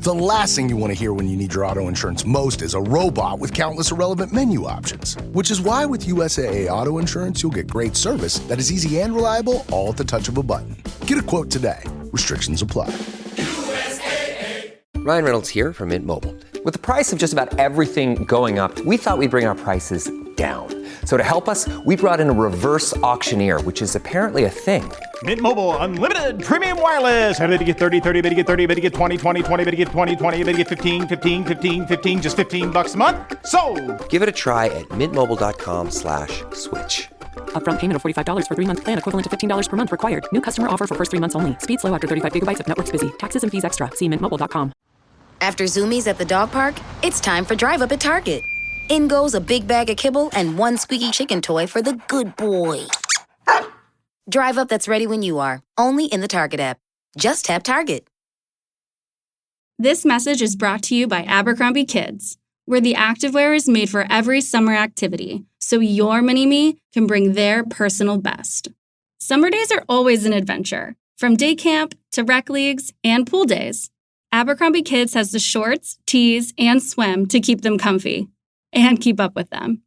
The last thing you want to hear when you need your auto insurance most is a robot with countless irrelevant menu options. Which is why with USAA Auto Insurance, you'll get great service that is easy and reliable, all at the touch of a button. Get a quote today. Restrictions apply. Ryan Reynolds here from Mint Mobile. With the price of just about everything going up, we thought we'd bring our prices down. So to help us, we brought in a reverse auctioneer, which is apparently a thing. Mint Mobile Unlimited Premium Wireless. How to get 30, 30, bit to get 30, bit to get 20, 20, 20, bit to get 20, 20, bit to get 15, 15, 15, 15, just $15 a month? Sold! Give it a try at mintmobile.com/switch. Upfront payment of $45 for 3-month plan, equivalent to $15 per month required. New customer offer for first 3 months only. Speed slow after 35 gigabytes if network's busy. Taxes and fees extra. See mintmobile.com. After Zoomies at the dog park, it's time for Drive Up at Target. In goes a big bag of kibble and one squeaky chicken toy for the good boy. Drive Up that's ready when you are. Only in the Target app. Just tap Target. This message is brought to you by Abercrombie Kids, where the activewear is made for every summer activity, so your mini-me can bring their personal best. Summer days are always an adventure, from day camp to rec leagues and pool days. Abercrombie Kids has the shorts, tees, and swim to keep them comfy and keep up with them.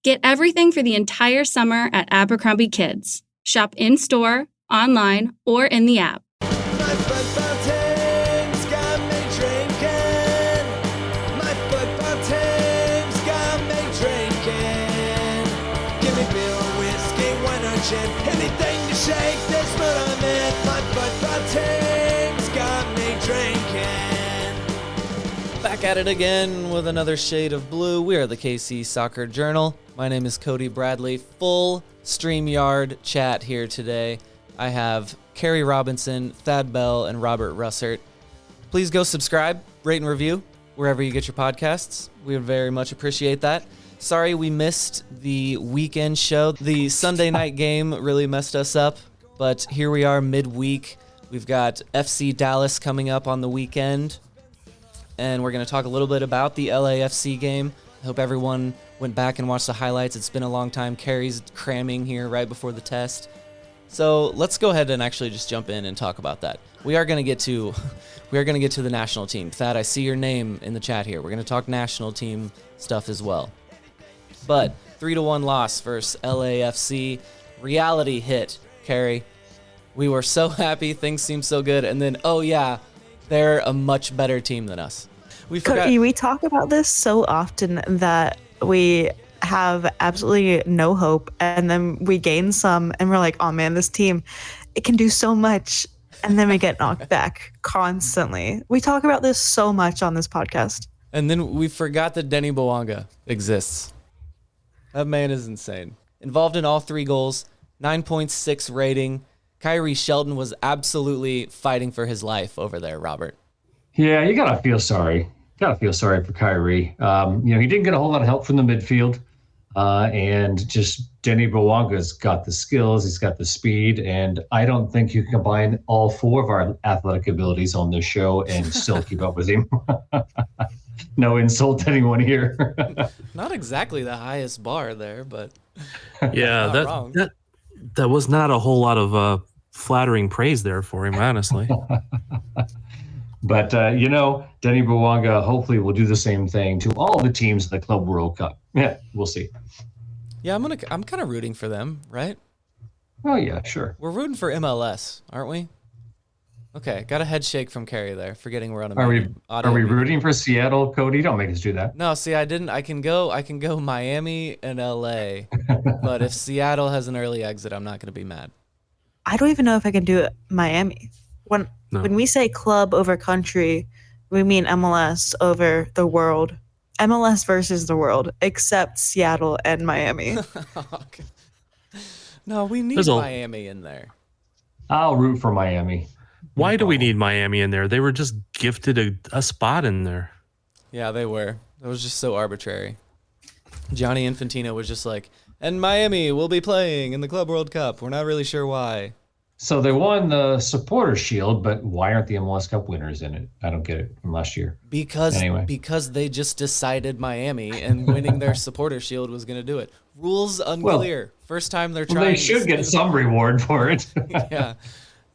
Get everything for the entire summer at Abercrombie Kids. Shop in-store, online, or in the app. My football team's got me drinking. My football team's got me drinking. Give me beer or whiskey, wine or gin. Anything to shake this mood I'm in. My football team's got me drinking. Back at it again with another shade of blue. We are the KC Soccer Journal. My name is Cody Bradley. Full StreamYard chat here today. I have Carrie Robinson, Thad Bell, and Robert Russert. Please go subscribe, rate, and review wherever you get your podcasts. We would very much appreciate that. Sorry we missed the weekend show. The Sunday night game really messed us up, but here we are midweek. We've got FC Dallas coming up on the weekend, and we're going to talk a little bit about the LAFC game. I hope everyone went back and watched the highlights. It's been a long time. Carrie's cramming here right before the test. So let's go ahead and actually just jump in and talk about that. We are going to get to the national team. Thad, I see your name in the chat here. We're going to talk national team stuff as well. But 3-1 loss versus LAFC. Reality hit, Carrie. We were so happy. Things seemed so good. And then, oh yeah, they're a much better team than us. Cody, we talk about this so often that we have absolutely no hope, and then we gain some, and we're like, oh man, this team, it can do so much, and then we get knocked back constantly. We talk about this so much on this podcast. And then we forgot that Denis Bouanga exists. That man is insane. Involved in all 3 goals, 9.6 rating. Kyrie Shelton was absolutely fighting for his life over there, Robert. Yeah, you gotta feel sorry. Gotta feel sorry for Kyrie. He didn't get a whole lot of help from the midfield, and just Denis Bouanga's got the skills, he's got the speed, and I don't think you can combine all 4 of our athletic abilities on this show and still keep up with him. No insult to anyone here. Not exactly the highest bar there, but yeah, that was not a whole lot of flattering praise there for him, honestly. But, Denis Bouanga hopefully will do the same thing to all the teams in the Club World Cup. Yeah, we'll see. Yeah, I'm kind of rooting for them, right? Oh, yeah, sure. We're rooting for MLS, aren't we? Okay, got a head shake from Carrie there, forgetting we're on a Are we rooting for Seattle, Cody? Don't make us do that. No, see, I didn't. I can go Miami and LA, but if Seattle has an early exit, I'm not going to be mad. I don't even know if I can do it Miami. When we say club over country, we mean MLS over the world. MLS versus the world, except Seattle and Miami. Okay. No, we need Miami in there. I'll root for Miami. Why do we need Miami in there? They were just gifted a spot in there. Yeah, they were. It was just so arbitrary. Gianni Infantino was just like, and Miami will be playing in the Club World Cup. We're not really sure why. So they won the Supporter Shield, but why aren't the MLS Cup winners in it? I don't get it from last year. Because they just decided Miami and winning their Supporter Shield was going to do it. Rules unclear. Well, first time they're trying. They should get some reward for it.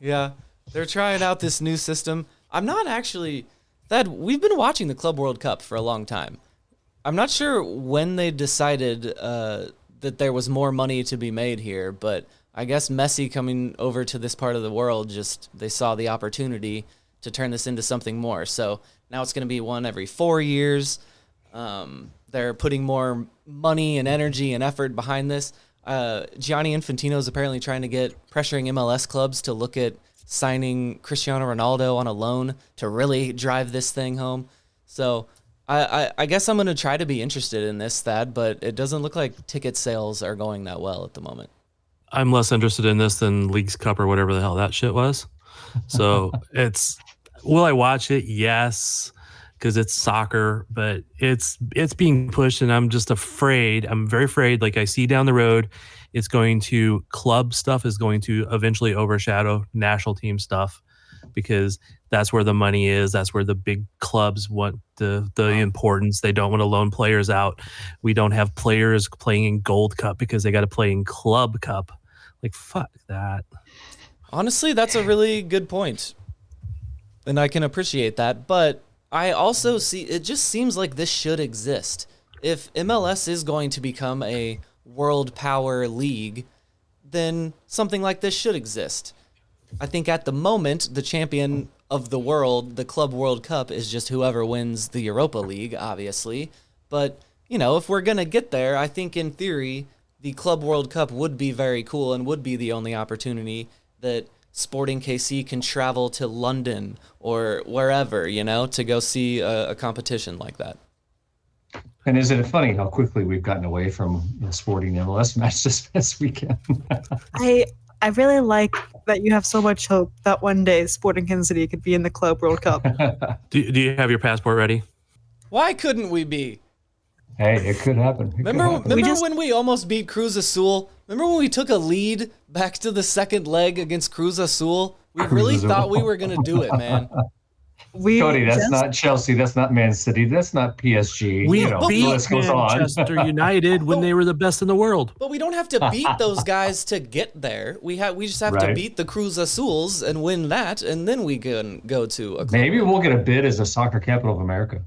Yeah. They're trying out this new system. I'm not actually Thad, we've been watching the Club World Cup for a long time. I'm not sure when they decided that there was more money to be made here, but I guess Messi coming over to this part of the world, they saw the opportunity to turn this into something more. So now it's going to be one every 4 years. They're putting more money and energy and effort behind this. Gianni Infantino is apparently trying to pressuring MLS clubs to look at signing Cristiano Ronaldo on a loan to really drive this thing home. So I guess I'm going to try to be interested in this, Thad, but it doesn't look like ticket sales are going that well at the moment. I'm less interested in this than Leagues Cup or whatever the hell that shit was. So will I watch it? Yes, because it's soccer, but it's being pushed, and I'm just afraid. I'm very afraid. Like, I see down the road, club stuff is going to eventually overshadow national team stuff, because that's where the money is. That's where the big clubs want the importance. They don't want to loan players out. We don't have players playing in Gold Cup because they got to play in Club Cup. Like, fuck that. Honestly, that's a really good point, and I can appreciate that. But I also see it just seems like this should exist. If MLS is going to become a world power league, then something like this should exist. I think at the moment, the champion of the world, the Club World Cup, is just whoever wins the Europa League, obviously. But, if we're going to get there, I think in theory, the Club World Cup would be very cool and would be the only opportunity that Sporting KC can travel to London or wherever, to go see a competition like that. And isn't it funny how quickly we've gotten away from Sporting MLS matches this weekend? I really like that you have so much hope that one day Sporting Kansas City could be in the Club World Cup. Do you have your passport ready? Why couldn't we be? Hey, it could happen. Remember when we almost beat Cruz Azul? Remember when we took a lead back to the second leg against Cruz Azul? We really thought we were going to do it, man. Cody, that's not Chelsea. That's not Man City. That's not PSG. We beat Manchester United when they were the best in the world. But we don't have to beat those guys to get there. We just have to beat the Cruz Azuls and win that, and then we can go to a club. Maybe we'll get a bid as a soccer capital of America.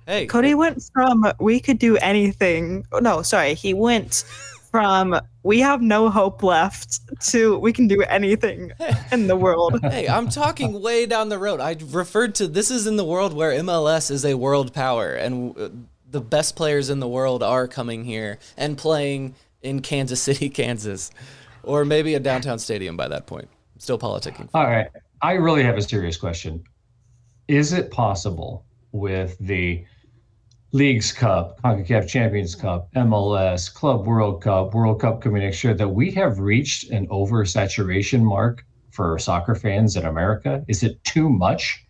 Hey, Cody went from we could do anything. No, sorry. He went from we have no hope left to we can do anything in the world. Hey, I'm talking way down the road. I referred to this is in the world where MLS is a world power, and the best players in the world are coming here and playing in Kansas City, Kansas, or maybe a downtown stadium by that point. I'm still politicking. All right. I really have a serious question. Is it possible with the Leagues Cup, CONCACAF Champions Cup, MLS, Club World Cup coming next year, that we have reached an oversaturation mark for soccer fans in America? Is it too much?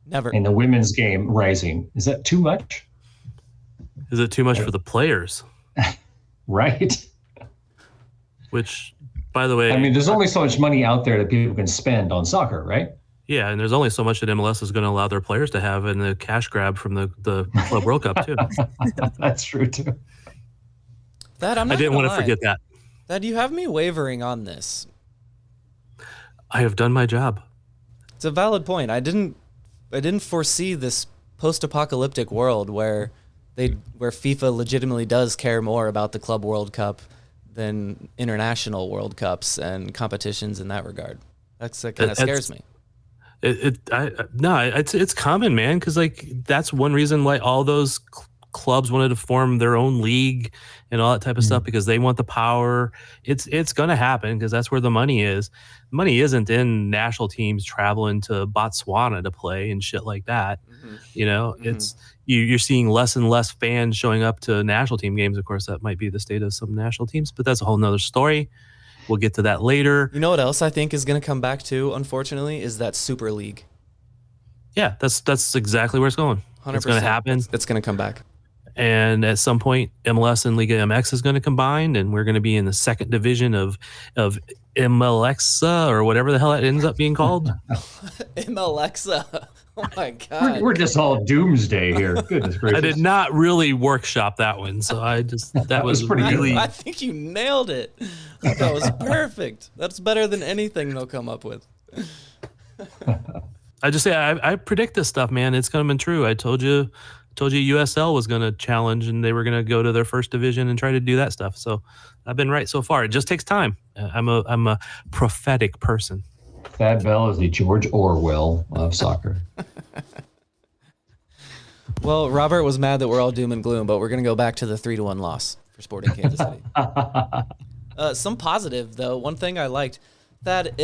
Never. In the women's game rising, is that too much? Is it too much for the players? Right. Which, by the way, I mean, there's only so much money out there that people can spend on soccer, right? Yeah, and there's only so much that MLS is going to allow their players to have in the cash grab from the Club World Cup, too. That's true, too. I didn't want to forget that. That you have me wavering on this. I have done my job. It's a valid point. I didn't foresee this post-apocalyptic world where FIFA legitimately does care more about the Club World Cup than international World Cups and competitions in that regard. That kind of scares me. It's common, man, because that's one reason why all those clubs wanted to form their own league and all that type of stuff, because they want the power. It's going to happen because that's where the money is. Money isn't in national teams traveling to Botswana to play and shit like that. It's you're seeing less and less fans showing up to national team games. Of course, that might be the state of some national teams, but that's a whole nother story. We'll get to that later. You know what else I think is going to come back too, unfortunately, is that Super League. Yeah, that's exactly where it's going. 100%. It's going to happen. It's going to come back. And at some point, MLS and Liga MX is going to combine, and we're going to be in the second division of MLXA or whatever the hell it ends up being called. MLXA. Oh my God. We're just all doomsday here. Goodness gracious. I did not really workshop that one, so that was pretty really. I think you nailed it. That was perfect. That's better than anything they'll come up with. I just say I predict this stuff, man. It's going to be true. I told you USL was going to challenge and they were going to go to their first division and try to do that stuff. So I've been right so far. It just takes time. I'm a prophetic person. Thad Bell is the George Orwell of soccer. Well, Robert was mad that we're all doom and gloom, but we're going to go back to the 3-1 loss for Sporting Kansas City. Some positive, though. One thing I liked, that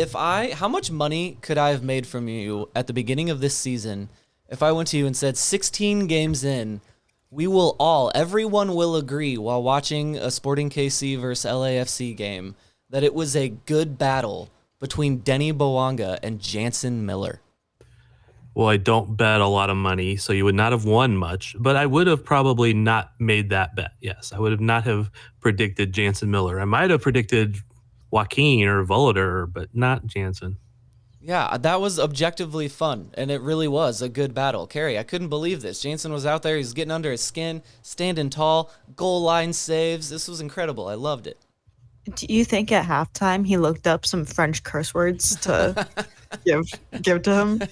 how much money could I have made from you at the beginning of this season if I went to you and said 16 games in, everyone will agree while watching a Sporting KC versus LAFC game that it was a good battle between Denis Bouanga and Jansen Miller? Well, I don't bet a lot of money, so you would not have won much, but I would have probably not made that bet. Yes, I would have not have predicted Jansen Miller. I might have predicted Joaquin or Voloder, but not Jansen. Yeah, that was objectively fun, and it really was a good battle. Carrie, I couldn't believe this. Jansen was out there. He was getting under his skin, standing tall, goal line saves. This was incredible. I loved it. Do you think at halftime he looked up some French curse words to give to him?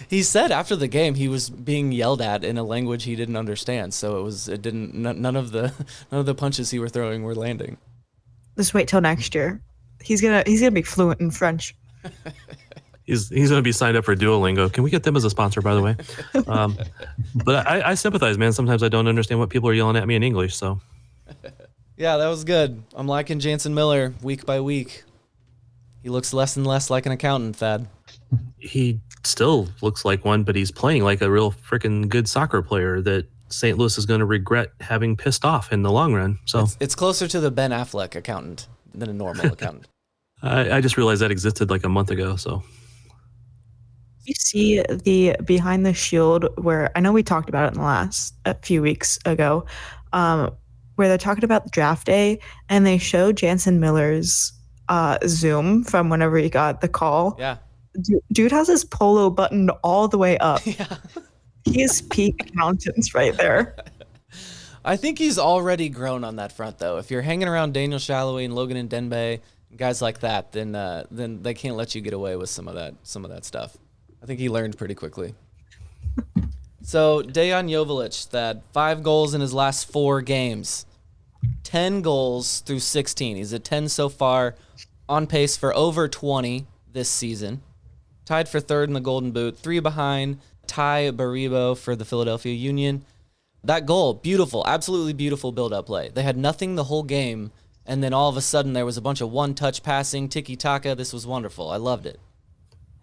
He said after the game he was being yelled at in a language he didn't understand, so none of the punches he were throwing were landing. Just wait till next year. He's gonna be fluent in French. He's going to be signed up for Duolingo. Can we get them as a sponsor, by the way? But I sympathize, man. Sometimes I don't understand what people are yelling at me in English. So, yeah, that was good. I'm liking Jansen Miller week by week. He looks less and less like an accountant, Thad. He still looks like one, but he's playing like a real freaking good soccer player that St. Louis is going to regret having pissed off in the long run. So it's closer to the Ben Affleck accountant than a normal accountant. I just realized that existed like a month ago. So. You see the Behind the Shield where I know we talked about it in a few weeks ago, where they're talking about the draft day and they show Jansen Miller's Zoom from whenever he got the call. Yeah. Dude has his polo buttoned all the way up. Yeah. He is peak accountants right there. I think he's already grown on that front, though. If you're hanging around Daniel Shalhoub and Logan Ndenbe, guys like that, then they can't let you get away with some of that stuff. I think he learned pretty quickly. So Dejan Joveljic, that 5 goals in his last 4 games, 10 goals through 16. He's at 10 so far, on pace for over 20 this season. Tied for 3rd in the Golden Boot, 3 behind Ty Baribo for the Philadelphia Union. That goal, beautiful, absolutely beautiful build-up play. They had nothing the whole game, and then all of a sudden there was a bunch of one-touch passing, tiki-taka. This was wonderful. I loved it.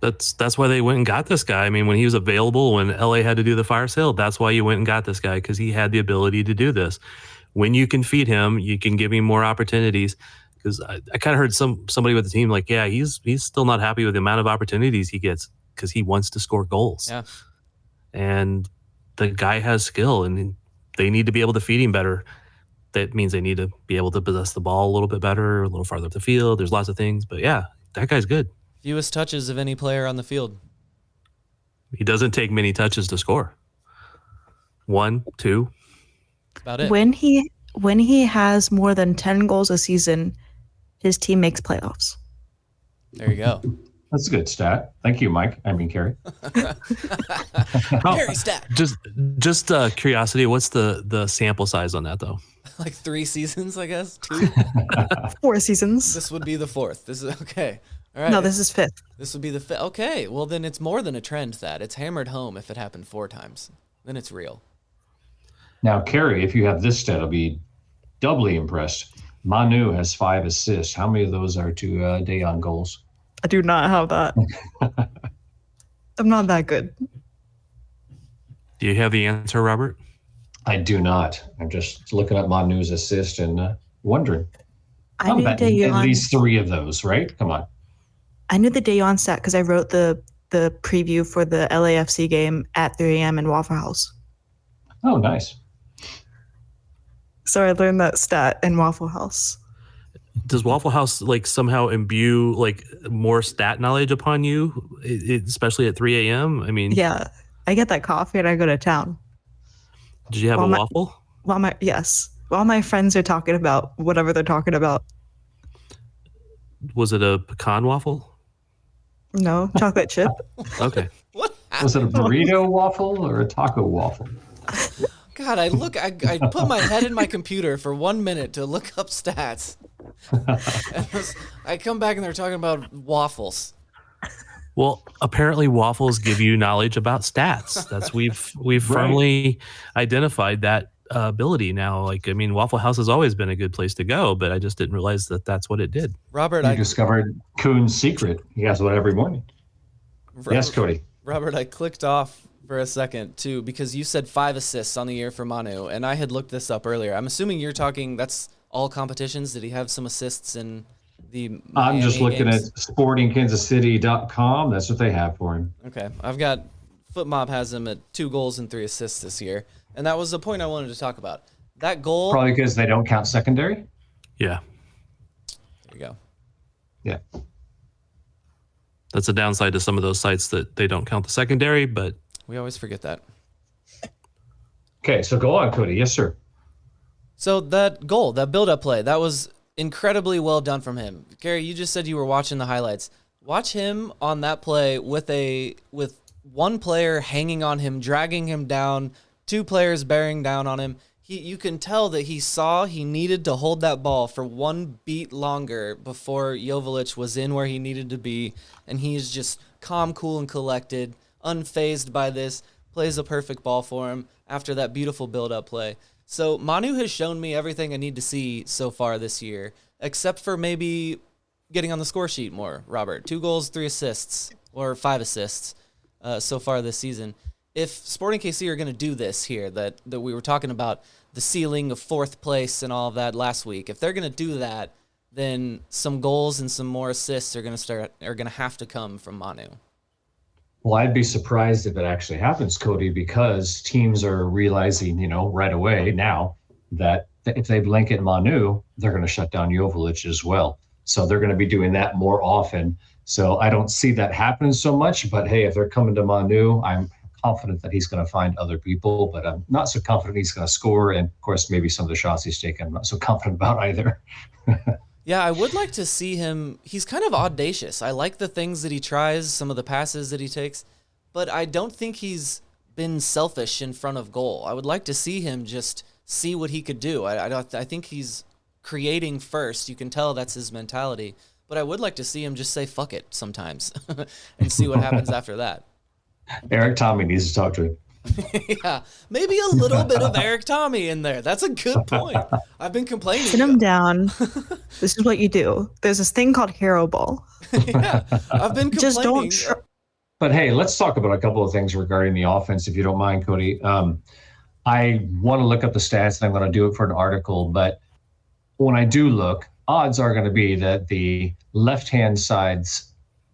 That's why they went and got this guy. I mean, when he was available, when LA had to do the fire sale, that's why you went and got this guy, because he had the ability to do this. When you can feed him, you can give him more opportunities. Because I kind of heard somebody with the team like, yeah, he's still not happy with the amount of opportunities he gets because he wants to score goals. Yeah. And the guy has skill, and they need to be able to feed him better. That means they need to be able to possess the ball a little bit better, a little farther up the field. There's lots of things, but yeah, that guy's good. Fewest touches of any player on the field. He doesn't take many touches to score. 1, 2. About it. When he has more than 10 goals a season, his team makes playoffs. There you go. That's a good stat. Thank you, Mike. I mean, Carrie. Carrie stat. Just curiosity, what's the sample size on that, though? Like 3 seasons, I guess? 2? 4 seasons. This would be the 4th. This is okay. All right. No, this is 5th. This would be the 5th. Okay, well then it's more than a trend, that it's hammered home if it happened 4 times. Then it's real. Now, Carrie, if you have this stat, I'll be doubly impressed. Manu has 5 assists. How many of those are to Dejan goals? I do not have that. I'm not that good. Do you have the answer, Robert? I do not. I'm just looking at Manu's assist and wondering. I knew at least 3 of those, right? Come on. I knew the Dejan stat because I wrote the preview for the LAFC game at 3 a.m. in Waffle House. Oh, nice. So I learned that stat in Waffle House. Does Waffle House like somehow imbue like more stat knowledge upon you, especially at 3 a.m.? I mean, yeah, I get that coffee and I go to town. Did you have a waffle? While my friends are talking about whatever they're talking about. Was it a pecan waffle? No, chocolate chip. Okay. What? Was it a burrito waffle or a taco waffle? God, I put my head in my computer for 1 minute to look up stats. And I come back and they're talking about waffles. Well, apparently waffles give you knowledge about stats. That's we've firmly identified that ability now. Like, I mean, Waffle House has always been a good place to go, but I just didn't realize that that's what it did. Robert, I discovered Kuhn's secret. He has one every morning. Yes, Cody. Robert, I clicked off for a second too because you said 5 assists on the year for Manu, and I had looked this up earlier. I'm assuming you're talking that's all competitions. Did he have some assists in the I'm just Miami looking games? at sportingkansascity.com. That's what they have for him. Okay, I've got FootMob has him at 2 goals and 3 assists this year, and that was the point I wanted to talk about. That goal, Probably because they don't count secondary. Yeah. there you go. Yeah. That's a downside to some of those sites that they don't count the secondary, but We always forget that. Okay, so go on, Cody. Yes, sir. So that goal, that build-up play, that was incredibly well done from him. Gary, you just said you were watching the highlights. Watch him on that play with one player hanging on him, dragging him down, 2 players bearing down on him. You can tell that he saw he needed to hold that ball for 1 beat longer before Joveljic was in where he needed to be, and he's just calm, cool, and collected, unfazed by this, plays a perfect ball for him after that beautiful build-up play. So Manu has shown me everything I need to see so far this year, except for maybe getting on the score sheet more, Robert. 2 goals, 3 assists, or 5 assists so far this season. If Sporting KC are going to do this here, that we were talking about the ceiling of 4th place and all of that last week, if they're going to do that, then some goals and some more assists are going to have to come from Manu. Well, I'd be surprised if it actually happens, Cody, because teams are realizing, right away now that if they blanket Manu, they're going to shut down Joveljic as well. So they're going to be doing that more often. So I don't see that happening so much. But hey, if they're coming to Manu, I'm confident that he's going to find other people, but I'm not so confident he's going to score. And of course, maybe some of the shots he's taken, I'm not so confident about either. Yeah, I would like to see him. He's kind of audacious. I like the things that he tries, some of the passes that he takes, but I don't think he's been selfish in front of goal. I would like to see him just see what he could do. I think he's creating first. You can tell that's his mentality, but I would like to see him just say fuck it sometimes and see what happens after that. Eric Tommy needs to talk to him. Yeah, maybe a little bit of Eric Tommy in there. That's a good point. I've been complaining. Sit him down. This is what you do. There's this thing called hero ball. Yeah, I've been complaining. Just don't. But hey, let's talk about a couple of things regarding the offense, if you don't mind, Cody. I want to look up the stats, and I'm going to do it for an article. But when I do look, odds are going to be that the left-hand side's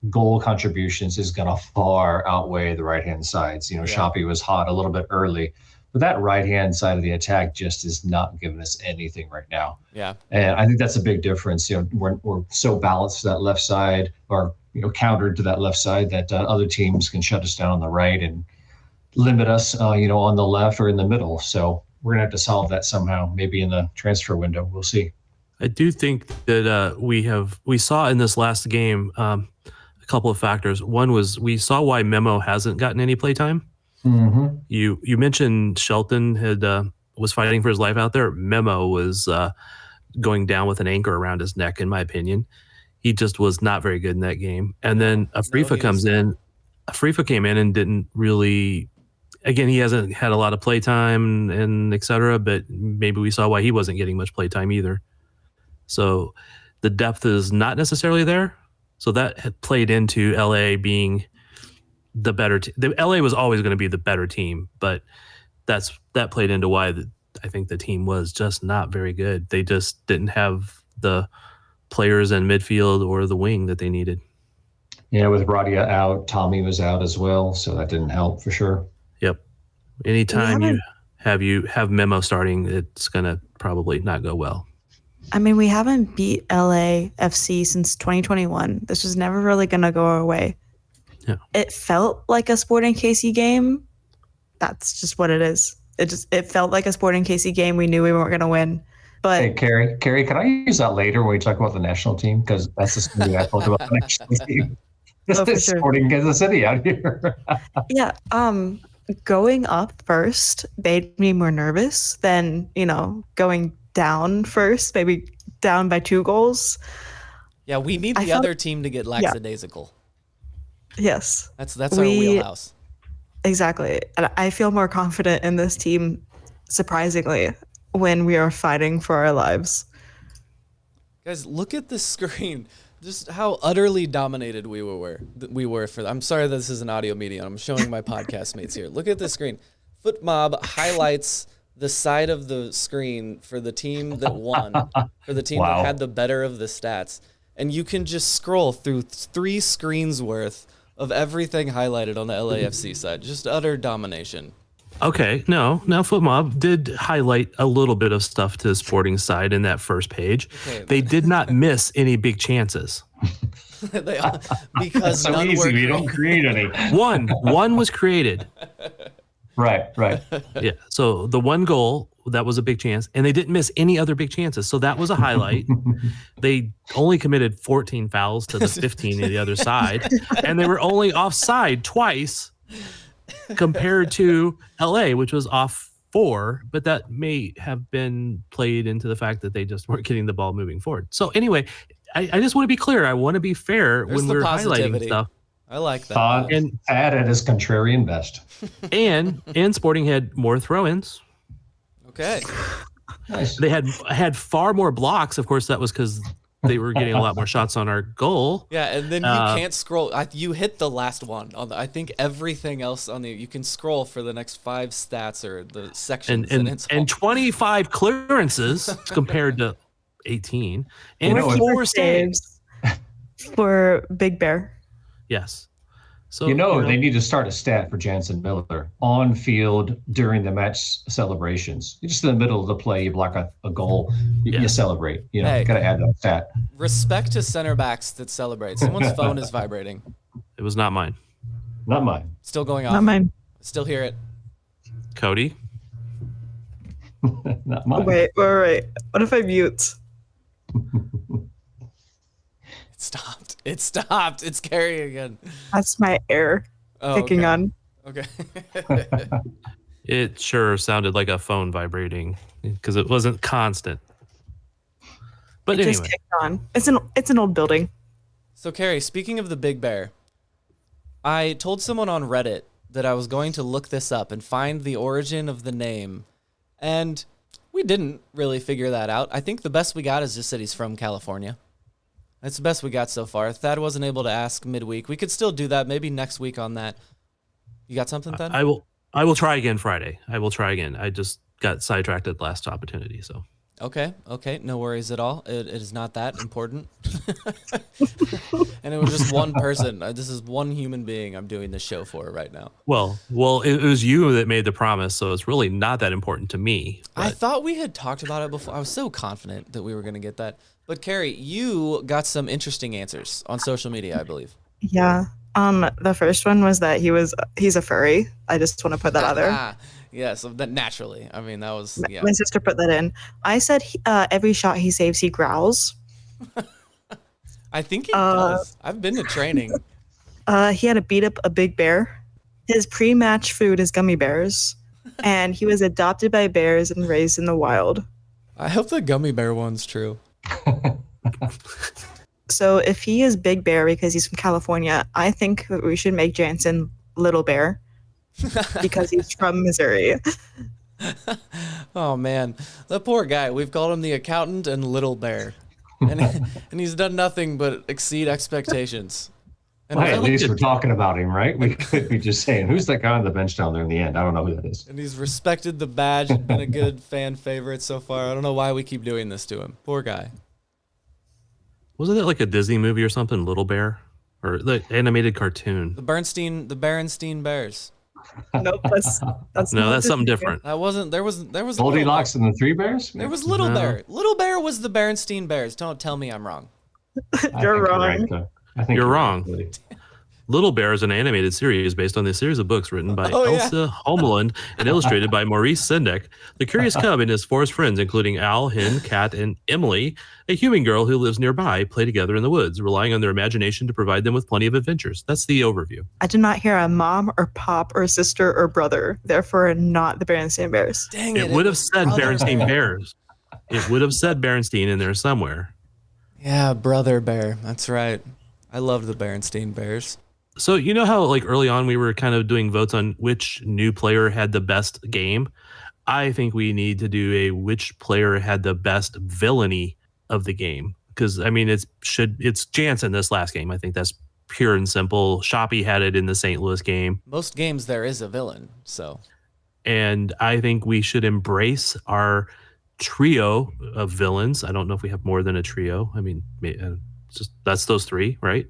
goal contributions is going to far outweigh the right-hand sides. Shoppy was hot a little bit early, but that right-hand side of the attack just is not giving us anything right now. Yeah. And I think that's a big difference. We're so balanced to that left side, or countered to that left side, that other teams can shut us down on the right and limit us, on the left or in the middle. So we're going to have to solve that somehow, maybe in the transfer window. We'll see. I do think that we saw in this last game a couple of factors. One was we saw why Memo hasn't gotten any playtime. Mm-hmm. You mentioned Shelton was fighting for his life out there. Memo was going down with an anchor around his neck, in my opinion. He just was not very good in that game. And then Afrifa comes in. Afrifa came in and didn't really. Again, he hasn't had a lot of playtime and et cetera, but maybe we saw why he wasn't getting much playtime either. So the depth is not necessarily there. So that had played into LA being the better team. LA was always going to be the better team, but that played into why I think the team was just not very good. They just didn't have the players in midfield or the wing that they needed. Yeah, with Radia out, Tommy was out as well, so that didn't help for sure. Yep. Anytime you have Memo starting, it's going to probably not go well. I mean, we haven't beat LAFC since 2021. This was never really going to go our way. Yeah. It felt like a Sporting KC game. That's just what it is. It felt like a Sporting KC game. We knew we weren't going to win. But hey, Carrie, can I use that later when we talk about the national team? Because that's just something I talk about the national team. Oh, for is sure. Sporting Kansas City out here. Yeah. Going up first made me more nervous than, going down first, maybe down by 2 goals. Yeah, we need the other team to get lackadaisical. Yes. That's our wheelhouse. Exactly. And I feel more confident in this team, surprisingly, when we are fighting for our lives. Guys, look at the screen. Just how utterly dominated we were for. I'm sorry that this is an audio medium. I'm showing my podcast mates here. Look at the screen. Foot Mob highlights the side of the screen for the team that won, for the team that had the better of the stats. And you can just scroll through 3 screens worth of everything highlighted on the LAFC side. Just utter domination. Okay, now Foot Mob did highlight a little bit of stuff to the Sporting side in that first page. Okay. They did not miss any big chances. Because so none easy, were we don't create any. One was created. Right. Yeah, so the one goal, that was a big chance, and they didn't miss any other big chances. So that was a highlight. They only committed 14 fouls to the 15 on the other side, and they were only offside twice compared to LA, which was off 4, but that may have been played into the fact that they just weren't getting the ball moving forward. So anyway, I just want to be clear. I want to be fair when we're highlighting stuff. I like that. Todd at his contrarian best. And Sporting had more throw-ins. Okay. Nice. They had far more blocks. Of course, that was because they were getting a lot more shots on our goal. Yeah, and then you can't scroll. You hit the last one. I think everything else you can scroll for the next 5 stats or the sections. And 25 clearances compared to 18. And 4 saves. For Big Bear. Yes. So they need to start a stat for Jansen Miller on field during the match celebrations. You're just in the middle of the play, you block a goal, you celebrate. Got to add that stat. Respect to center backs that celebrate. Someone's phone is vibrating. It was not mine. Not mine. Still going off. Not mine. Still hear it. Cody. Not mine. Wait. What if I mute? It stopped. It's Carrie again. That's my air kicking on. Okay. It sure sounded like a phone vibrating because it wasn't constant. But anyway. Just kicked on. It's an old building. So Carrie, speaking of the Big Bear, I told someone on Reddit that I was going to look this up and find the origin of the name. And we didn't really figure that out. I think the best we got is just that he's from California. That's the best we got so far. Thad wasn't able to ask midweek. We could still do that maybe next week on that. You got something, Thad? I will try again Friday. I will try again. I just got sidetracked at the last opportunity, so. Okay. No worries at all. It is not that important. And it was just one person. This is one human being I'm doing this show for right now. Well, it was you that made the promise, so it's really not that important to me. But. I thought we had talked about it before. I was so confident that we were going to get that. But Carrie, you got some interesting answers on social media, I believe. Yeah. The first one was that he's a furry. I just want to put that out there. Yeah, so that naturally. I mean, that was My sister put that in. I said every shot he saves, he growls. I think he does. I've been to training. He had to beat up a big bear. His pre-match food is gummy bears, and he was adopted by bears and raised in the wild. I hope the gummy bear one's true. So if he is Big Bear because he's from California, I think that we should make Jansen Little Bear because he's from Missouri. Oh man, that poor guy. We've called him the accountant and Little Bear, and he's done nothing but exceed expectations. And at least we're talking about him, right? We could be just saying, who's that guy on the bench down there in the end? I don't know who that is. And he's respected the badge, been a good fan favorite so far. I don't know why we keep doing this to him. Poor guy. Wasn't it like a Disney movie or something, Little Bear? Or the animated cartoon? The Berenstein Bears. Nope, that's something different. That wasn't. There was Goldilocks and the Three Bears. There was Little Bear. Little Bear was the Berenstein Bears. Don't tell me I'm wrong. You're wrong. I think you're wrong. Little Bear is an animated series based on the series of books written by Elsa Homeland and illustrated by Maurice Sendak. The curious cub and his forest friends, including Al, Hen, Cat, and Emily, a human girl who lives nearby, play together in the woods, relying on their imagination to provide them with plenty of adventures. That's the overview. I did not hear a mom or pop or sister or brother, therefore not the Berenstain Bears. Dang It would have said Berenstain Bears. It would have said Berenstain in there somewhere. Yeah, Brother Bear. That's right. I loved the Berenstain Bears. So you know how like early on we were kind of doing votes on which new player had the best game? I think we need to do a which player had the best villainy of the game. Because I mean it's Jansen this last game. I think that's pure and simple. Shoppy had it in the St. Louis game. Most games there is a villain, so. And I think we should embrace our trio of villains. I don't know if we have more than a trio. I mean, just that's those three, right?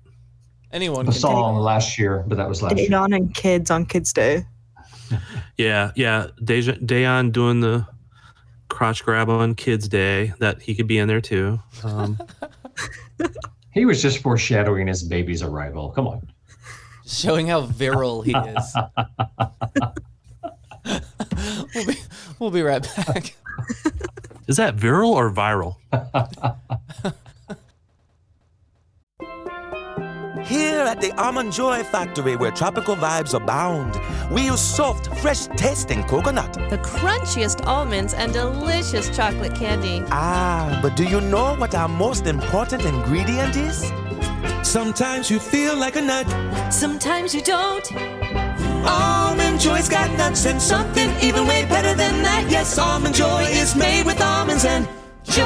Anyone I saw last year, but that was last year. Dayon and Kids on Kids Day. Yeah. Dayon doing the crotch grab on Kids Day. That he could be in there too. He was just foreshadowing his baby's arrival. Come on. Showing how virile he is. We'll be right back. Is that virile or viral? Here at the Almond Joy Factory, where tropical vibes abound, we use soft, fresh-tasting coconut. The crunchiest almonds and delicious chocolate candy. Ah, but do you know what our most important ingredient is? Sometimes you feel like a nut. Sometimes you don't. Almond Joy's got nuts and something even way better than that. Yes, Almond Joy is made with almonds and joy.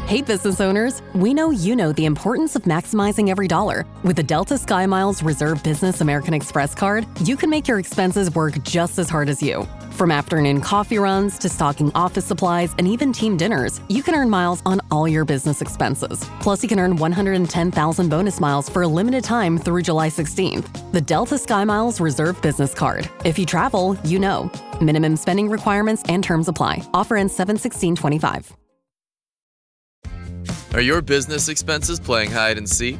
Hey, business owners, we know you know the importance of maximizing every dollar. With the Delta Sky Miles Reserve Business American Express card, you can make your expenses work just as hard as you. From afternoon coffee runs to stocking office supplies and even team dinners, you can earn miles on all your business expenses. Plus, you can earn 110,000 bonus miles for a limited time through July 16th. The Delta Sky Miles Reserve Business Card. If you travel, you know. Minimum spending requirements and terms apply. Offer ends 7/16/25. Are your business expenses playing hide and seek?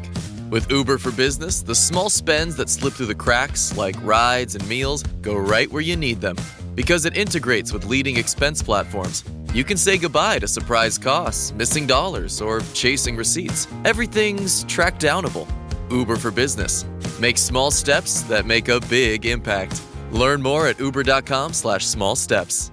With Uber for Business, the small spends that slip through the cracks, like rides and meals, go right where you need them. Because it integrates with leading expense platforms, you can say goodbye to surprise costs, missing dollars, or chasing receipts. Everything's track downable. Uber for Business. Make small steps that make a big impact. Learn more at uber.com/small steps.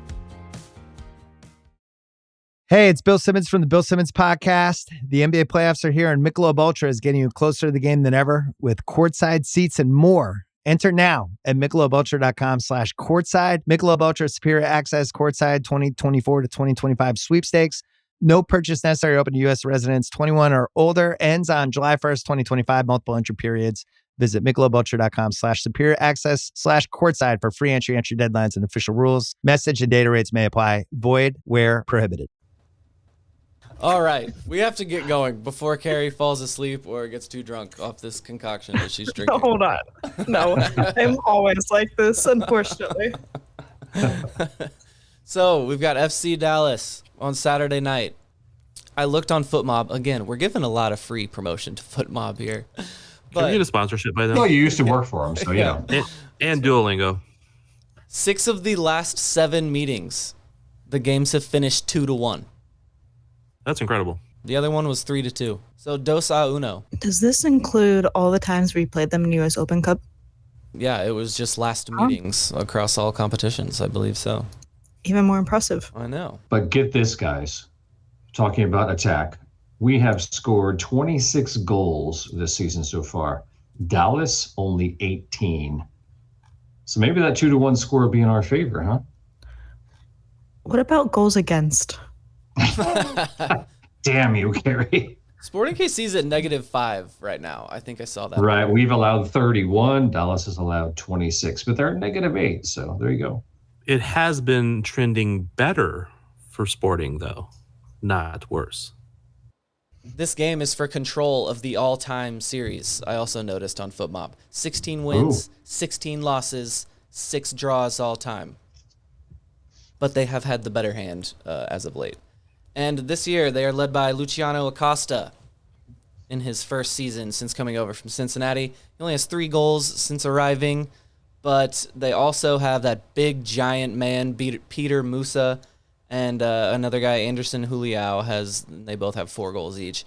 Hey, it's Bill Simmons from the Bill Simmons Podcast. The NBA playoffs are here, and Michelob Ultra is getting you closer to the game than ever with courtside seats and more. Enter now at MichelobUltra.com/courtside. Michelob Ultra Superior Access Courtside 2024 to 2025 sweepstakes. No purchase necessary. Open to U.S. residents 21 or older. Ends on July 1st, 2025. Multiple entry periods. Visit MichelobUltra.com/superior access/courtside for free entry deadlines and official rules. Message and data rates may apply. Void where prohibited. All right, we have to get going before Carrie falls asleep or gets too drunk off this concoction that she's drinking. Hold on. No, I'm always like this, unfortunately. So we've got FC Dallas on Saturday night. I looked on FootMob. Again, we're giving a lot of free promotion to FootMob here. Can we get a sponsorship by them? Well, you used to work for them, so yeah. And Duolingo. 6 of the last 7 meetings, the games have finished 2-1. That's incredible. The other one was 3-2. So dos a uno. Does this include all the times we played them in U.S. Open Cup? Yeah, it was just last meetings across all competitions, I believe so. Even more impressive. I know. But get this, guys. Talking about attack, we have scored 26 goals this season so far. Dallas, only 18. So maybe that 2-1 score will be in our favor, huh? What about goals against? Damn you, Gary. Sporting KC's at -5 right now. I think I saw that. Right. We've allowed 31. Dallas has allowed 26, but they're at -8. So there you go. It has been trending better for Sporting, though, not worse. This game is for control of the all-time series. I also noticed on FootMob. 16 wins, 16 losses, 6 draws all time. But they have had the better hand as of late. And this year, they are led by Luciano Acosta in his first season since coming over from Cincinnati. He only has 3 goals since arriving, but they also have that big giant man, Peter Musa, and another guy, Anderson Juliao, they both have 4 goals each.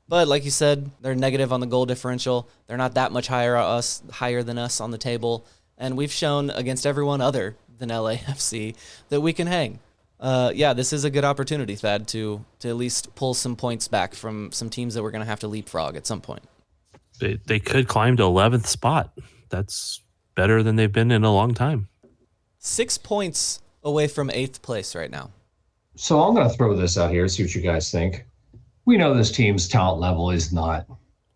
But like you said, they're negative on the goal differential. They're not that much higher than us on the table, and we've shown against everyone other than LAFC that we can hang. This is a good opportunity, Thad, to at least pull some points back from some teams that we're going to have to leapfrog at some point. They could climb to 11th spot. That's better than they've been in a long time. 6 points away from 8th place right now. So I'm going to throw this out here, see what you guys think. We know this team's talent level is not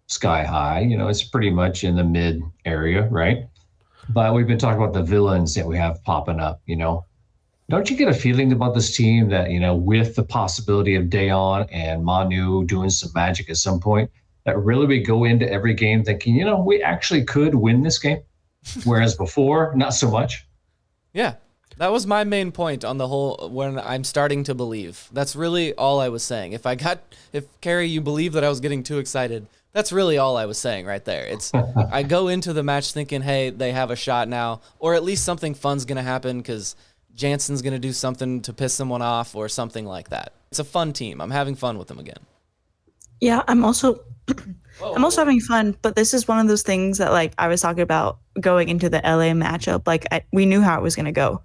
sky high. It's pretty much in the mid area, right? But we've been talking about the villains that we have popping up, Don't you get a feeling about this team that, with the possibility of Dayon and Manu doing some magic at some point, that really we go into every game thinking, we actually could win this game, whereas before, not so much? Yeah, that was my main point on the whole, when I'm starting to believe. That's really all I was saying. If Carrie, you believe that I was getting too excited, that's really all I was saying right there. It's I go into the match thinking, hey, they have a shot now, or at least something fun's going to happen because Jansen's going to do something to piss someone off or something like that. It's a fun team. I'm having fun with them again. Yeah, I'm also having fun, but this is one of those things that, like, I was talking about going into the LA matchup. Like, we knew how it was going to go,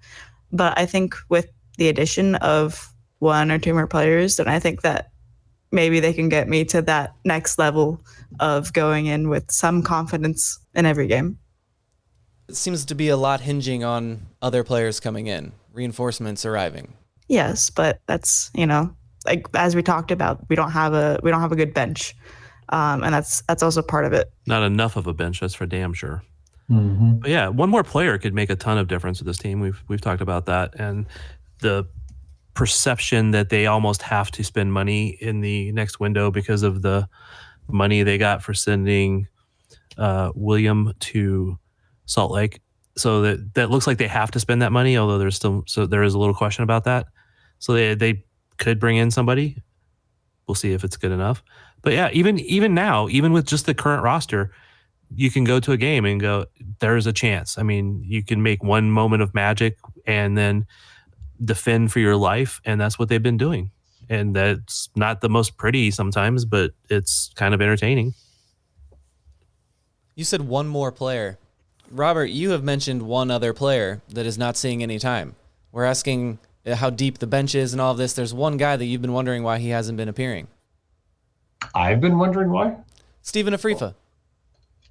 but I think with the addition of 1 or 2 more players, then I think that maybe they can get me to that next level of going in with some confidence in every game. It seems to be a lot hinging on other players coming in, reinforcements arriving. Yes, but that's, like as we talked about, we don't have a good bench, and that's also part of it. Not enough of a bench, that's for damn sure. Mm-hmm. But yeah, 1 more player could make a ton of difference with this team. We've talked about that, and the perception that they almost have to spend money in the next window because of the money they got for sending William to Salt Lake. So that looks like they have to spend that money, although there is a little question about that. So they could bring in somebody. We'll see if it's good enough. But yeah, even now, even with just the current roster, you can go to a game and go, there's a chance. I mean, you can make 1 moment of magic and then defend for your life, and that's what they've been doing. And that's not the most pretty sometimes, but it's kind of entertaining. You said 1 more player. Robert, you have mentioned 1 other player that is not seeing any time. We're asking how deep the bench is and all of this. There's 1 guy that you've been wondering why he hasn't been appearing. I've been wondering why? Stephen Afrifa.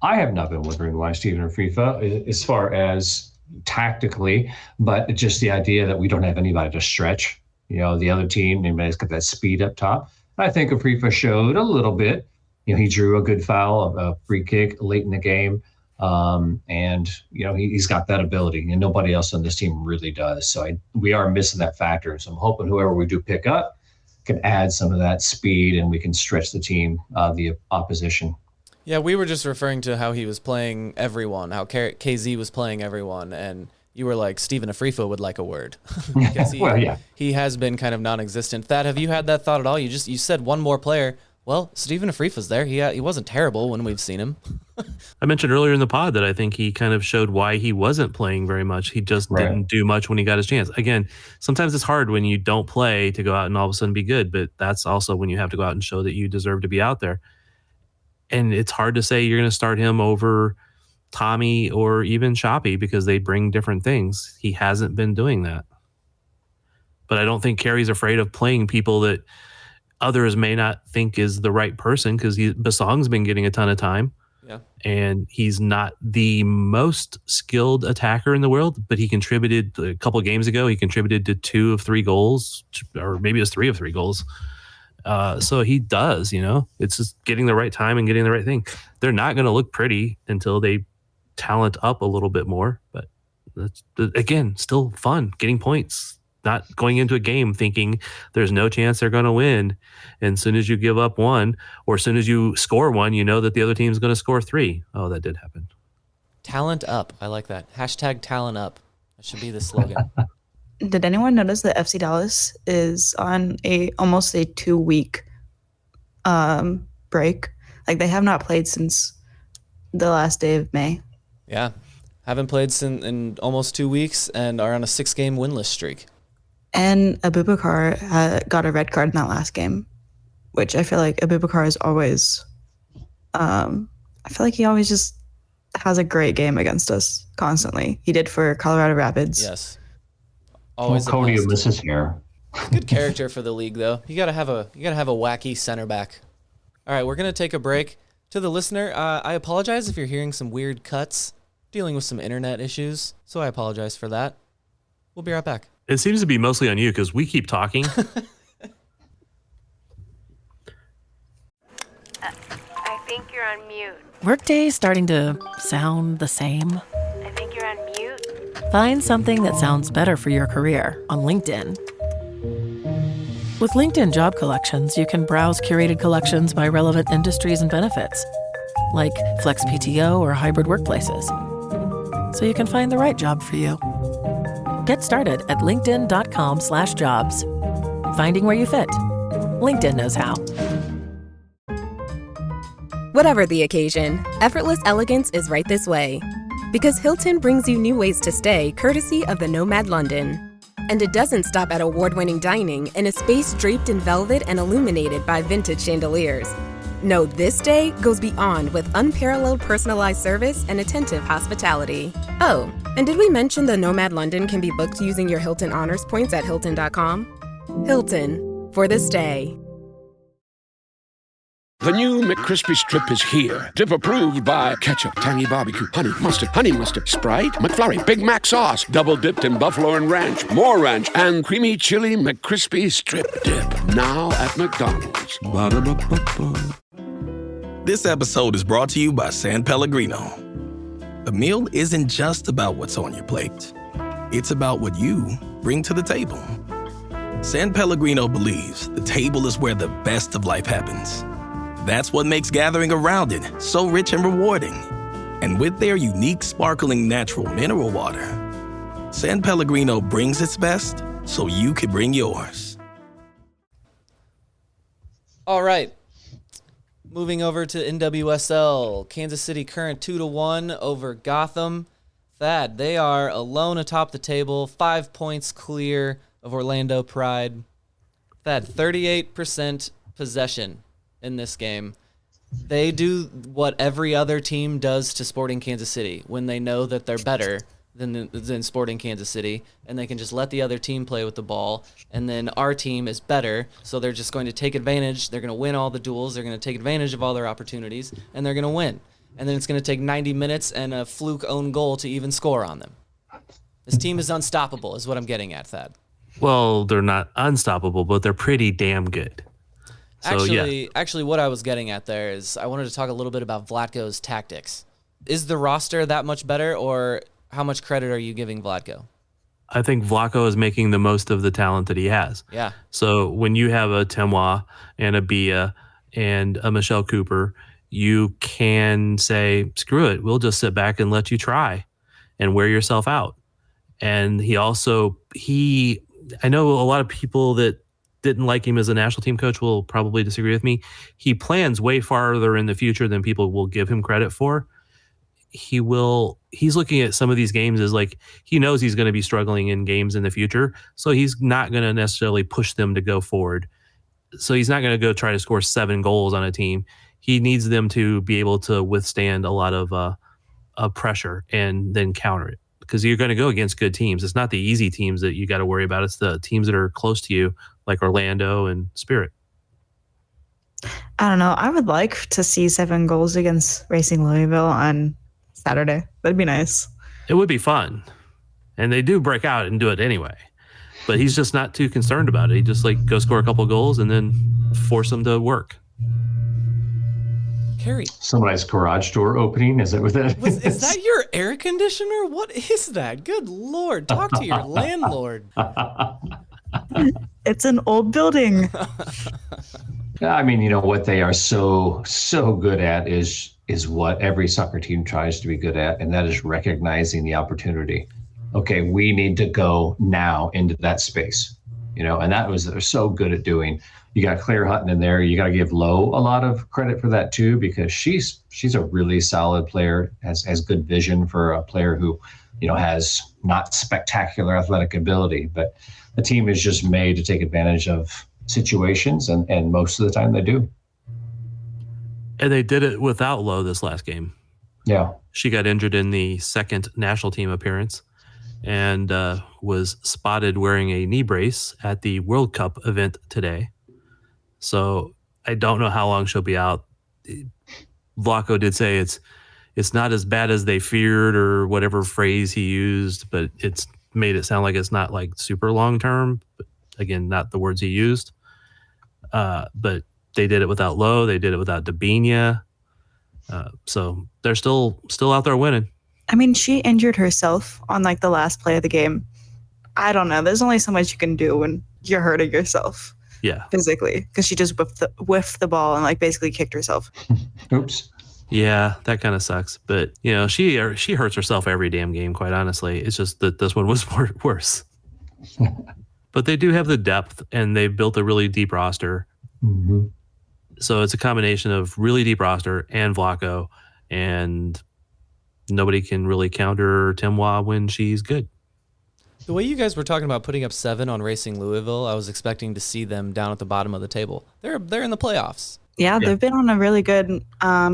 I have not been wondering why Stephen Afrifa, as far as tactically, but just the idea that we don't have anybody to stretch. The other team, anybody's got that speed up top. I think Afrifa showed a little bit. He drew a good foul, a free kick late in the game. And he's got that ability, and nobody else on this team really does. So we are missing that factor. So I'm hoping whoever we do pick up can add some of that speed, and we can stretch the team, the opposition. Yeah, we were just referring to how he was playing everyone, how KZ was playing everyone, and you were like, Stephen Afrifa would like a word. Because he has been kind of non-existent. Thad, have you had that thought at all? You said 1 more player. Well, Stephen Afrifa's there. He wasn't terrible when we've seen him. I mentioned earlier in the pod that I think he kind of showed why he wasn't playing very much. He just didn't do much when he got his chance. Again, sometimes it's hard when you don't play to go out and all of a sudden be good, but that's also when you have to go out and show that you deserve to be out there. And it's hard to say you're going to start him over Tommy or even Shoppy because they bring different things. He hasn't been doing that. But I don't think Carey's afraid of playing people that others may not think is the right person, because Basong's been getting a ton of time. Yeah. And he's not the most skilled attacker in the world, but he contributed a couple of games ago. He contributed to 2 of 3 goals, or maybe it was 3 of 3 goals. So he does, it's just getting the right time and getting the right thing. They're not going to look pretty until they talent up a little bit more. But that's, again, still fun, getting points, not going into a game thinking there's no chance they're going to win. And as soon as you give up 1, or as soon as you score 1, you know that the other team's going to score 3. Oh, that did happen. Talent up. I like that. # talent up. That should be the slogan. Did anyone notice that FC Dallas is on almost a 2-week break? Like, they have not played since the last day of May. Yeah. Haven't played in almost 2 weeks and are on a 6-game winless streak. And Abubakar got a red card in that last game, which I feel like Abubakar is always, I feel like he always just has a great game against us constantly. He did for Colorado Rapids. Yes. Always. Cody will miss his hair. Good character for the league, though. You gotta have a wacky center back. All right, we're gonna take a break. To the listener, I apologize if you're hearing some weird cuts. Dealing with some internet issues, so I apologize for that. We'll be right back. It seems to be mostly on you because we keep talking. I think you're on mute. Workday starting to sound the same? I think you're on mute. Find something that sounds better for your career on LinkedIn. With LinkedIn Job Collections, you can browse curated collections by relevant industries and benefits, like flex PTO or hybrid workplaces, so you can find the right job for you. Get started at linkedin.com/jobs. Finding where you fit. LinkedIn knows how. Whatever the occasion, effortless elegance is right this way. Because Hilton brings you new ways to stay courtesy of the Nomad London. And it doesn't stop at award-winning dining in a space draped in velvet and illuminated by vintage chandeliers. No, this day goes beyond with unparalleled personalized service and attentive hospitality. Oh, and did we mention the Nomad London can be booked using your Hilton Honors points at Hilton.com? Hilton, for the stay. The new McCrispy Strip is here. Dip approved by ketchup, tangy barbecue, honey mustard, Sprite, McFlurry, Big Mac sauce, double dipped in buffalo and ranch, more ranch, and creamy chili McCrispy Strip Dip. Now at McDonald's. Ba-da-ba-ba-ba. This episode is brought to you by San Pellegrino. A meal isn't just about what's on your plate. It's about what you bring to the table. San Pellegrino believes the table is where the best of life happens. That's what makes gathering around it so rich and rewarding. And with their unique sparkling natural mineral water, San Pellegrino brings its best so you can bring yours. All right. Moving over to NWSL, Kansas City current 2-1 over Gotham. Thad, they are alone atop the table, 5 points clear of Orlando Pride. Thad, 38% possession in this game. They do what every other team does to Sporting Kansas City when they know that they're better than Sporting Kansas City, and they can just let the other team play with the ball, and then our team is better, so they're just going to take advantage. They're going to win all the duels. They're going to take advantage of all their opportunities, and they're going to win. And then it's going to take 90 minutes and a fluke own goal to even score on them. This team is unstoppable, is what I'm getting at, Thad. Well, they're not unstoppable, but they're pretty damn good. So, Actually, what I was getting at there is I wanted to talk a little bit about Vlatko's tactics. Is the roster that much better, or how much credit are you giving Vlatko? I think Vlatko is making the most of the talent that he has. Yeah. So when you have a Temois and a Bia and a Michelle Cooper, you can say, screw it, we'll just sit back and let you try and wear yourself out. And I know a lot of people that didn't like him as a national team coach will probably disagree with me. He plans way farther in the future than people will give him credit for. He's looking at some of these games as like, he knows he's going to be struggling in games in the future. So he's not going to necessarily push them to go forward. So he's not going to go try to score 7 goals on a team. He needs them to be able to withstand a lot of pressure and then counter it, because you're going to go against good teams. It's not the easy teams that you got to worry about. It's the teams that are close to you, like Orlando and Spirit. I don't know. I would like to see 7 goals against Racing Louisville on Saturday. That'd be nice. It would be fun. And they do break out and do it anyway. But he's just not too concerned about it. He just go score a couple of goals and then force them to work. Carrie. Somebody's garage door opening. Is that what that is? Is that your air conditioner? What is that? Good Lord. Talk to your landlord. It's an old building. I mean, you know, what they are so good at is what every soccer team tries to be good at, and that is recognizing the opportunity. Okay, we need to go now into that space. and that was they're so good at doing. You got Claire Hutton in there. You got to give Lowe a lot of credit for that too, because she's a really solid player, has good vision for a player who, has not spectacular athletic ability, but the team is just made to take advantage of situations, and most of the time they do. And they did it without Lowe this last game. Yeah. She got injured in the second national team appearance and was spotted wearing a knee brace at the World Cup event today. So I don't know how long she'll be out. Vlaco did say it's not as bad as they feared, or whatever phrase he used, but it's made it sound like it's not like super long term. But again, not the words he used. But they did it without Lowe. They did it without Dabinia. So they're still out there winning. I mean, she injured herself on like the last play of the game. I don't know. There's only so much you can do when you're hurting yourself. Yeah. Physically, because she just whiffed the ball and like basically kicked herself. Oops. Yeah, that kind of sucks. But she hurts herself every damn game. Quite honestly, it's just that this one was worse. But they do have the depth, and they've built a really deep roster. Mm-hmm. So it's a combination of really deep roster and Vlaco, and nobody can really counter Timwa when she's good. The way you guys were talking about putting up 7 on Racing Louisville, I was expecting to see them down at the bottom of the table. They're in the playoffs. Yeah, they've been on a really good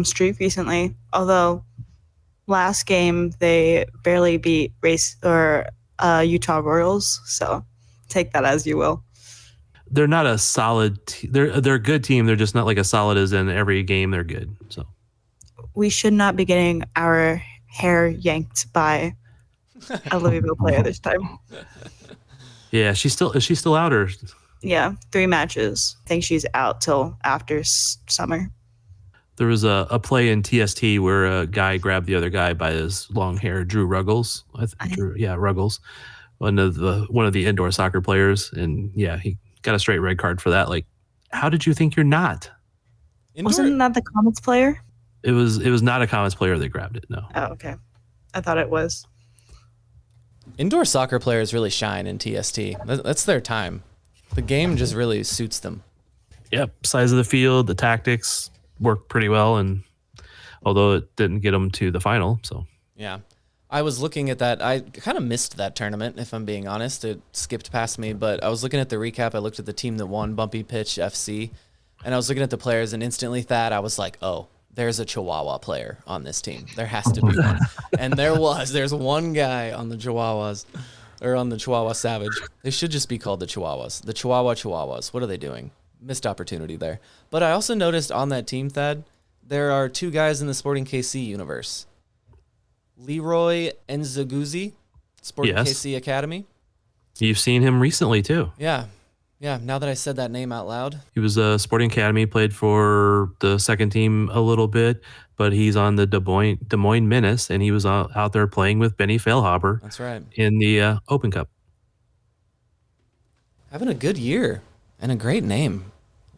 streak recently. Although last game they barely beat Utah Royals. So take that as you will. They're not a solid. They're a good team. They're just not like as solid as in every game they're good. So we should not be getting our hair yanked by a Louisville player this time. Yeah, is she still out, or? Yeah, 3 matches. I think she's out till after summer. There was a play in TST where a guy grabbed the other guy by his long hair, Drew Ruggles. Ruggles, one of the indoor soccer players, and he got a straight red card for that. Like, how did you think you're not? Wasn't that the Comets player? It was not a Comets player that grabbed it. No. Oh, okay. I thought it was. Indoor soccer players really shine in TST. That's their time. The game just really suits them. Yep, size of the field, the tactics worked pretty well, and although it didn't get them to the final, so. Yeah. I was looking at that. I kind of missed that tournament, if I'm being honest. It skipped past me, but I was looking at the recap. I looked at the team that won, Bumpy Pitch FC, and I was looking at the players, and instantly, Thad, I was like, oh, there's a Chihuahua player on this team. There has to be one. And there's one guy on the Chihuahuas, or on the Chihuahua Savage. They should just be called the Chihuahuas. The Chihuahuas. What are they doing? Missed opportunity there. But I also noticed on that team, Thad, there are 2 guys in the Sporting KC universe. Leroy Nzagouzi, Sporting KC Academy. You've seen him recently, too. Yeah, now that I said that name out loud. He was a Sporting Academy, played for the second team a little bit, but he's on the Des Moines Menace, and he was out there playing with Benny Feilhaber. That's right. In the Open Cup. Having a good year and a great name.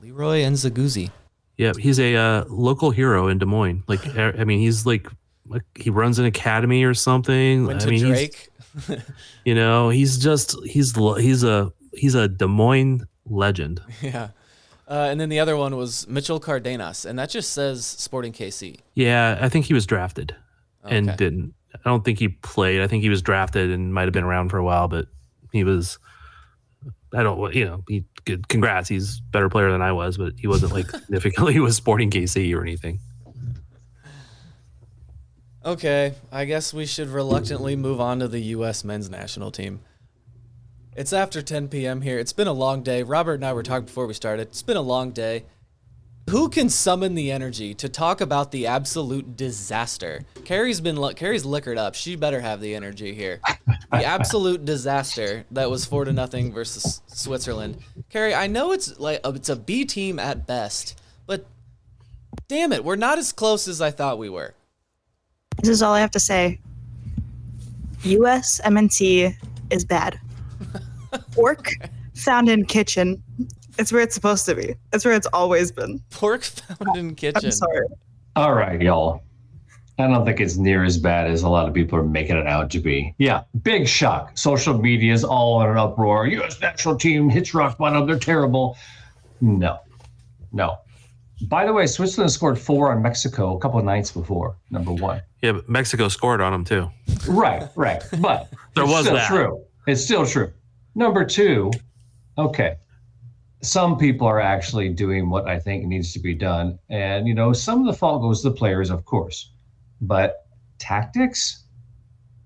Leroy Nzagouzi. Yeah, he's a local hero in Des Moines. Like, I mean, he's like he runs an academy or something. Went to Drake. He's a Des Moines legend. Yeah. And then the other one was Mitchell Cardenas, and that just says Sporting KC. Yeah, I think he was drafted and didn't. I don't think he played. I think he was drafted and might have been around for a while, but he was. Congrats. He's a better player than I was, but he wasn't like significantly with Sporting KC or anything. Okay, I guess we should reluctantly move on to the U.S. men's national team. It's after 10 p.m. here. It's been a long day. Robert and I were talking before we started. It's been a long day. Who can summon the energy to talk about the absolute disaster? Carrie's liquored up. She better have the energy here. The absolute disaster that was 4-0 versus Switzerland. Carrie, I know it's a B team at best, but damn it, we're not as close as I thought we were. This is all I have to say. U.S. MNT is bad. Pork found in kitchen. It's where it's supposed to be. It's where it's always been. Pork found in kitchen. I'm sorry. All right, y'all. I don't think it's near as bad as a lot of people are making it out to be. Yeah, big shock. Social media is all in an uproar. U.S. national team hits rock bottom. They're terrible. No. By the way, Switzerland scored 4 on Mexico a couple of nights before, number 1. Yeah, but Mexico scored on them too. Right. But There was still that. true. It's still true. Number 2, okay. Some people are actually doing what I think needs to be done. And, some of the fault goes to the players, of course. But tactics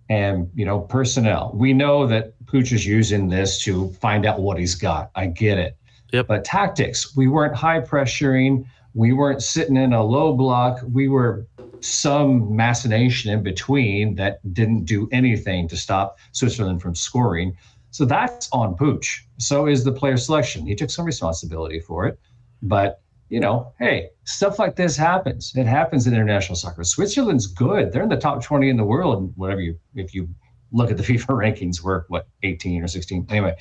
and, personnel. We know that Pooch is using this to find out what he's got. I get it. Yep. But tactics, we weren't high pressuring. We weren't sitting in a low block. We were some machination in between that didn't do anything to stop Switzerland from scoring. So that's on Pooch. So is the player selection. He took some responsibility for it. But, hey, stuff like this happens. It happens in international soccer. Switzerland's good. They're in the top 20 in the world. And if you look at the FIFA rankings, we're 18 or 16. Anyway,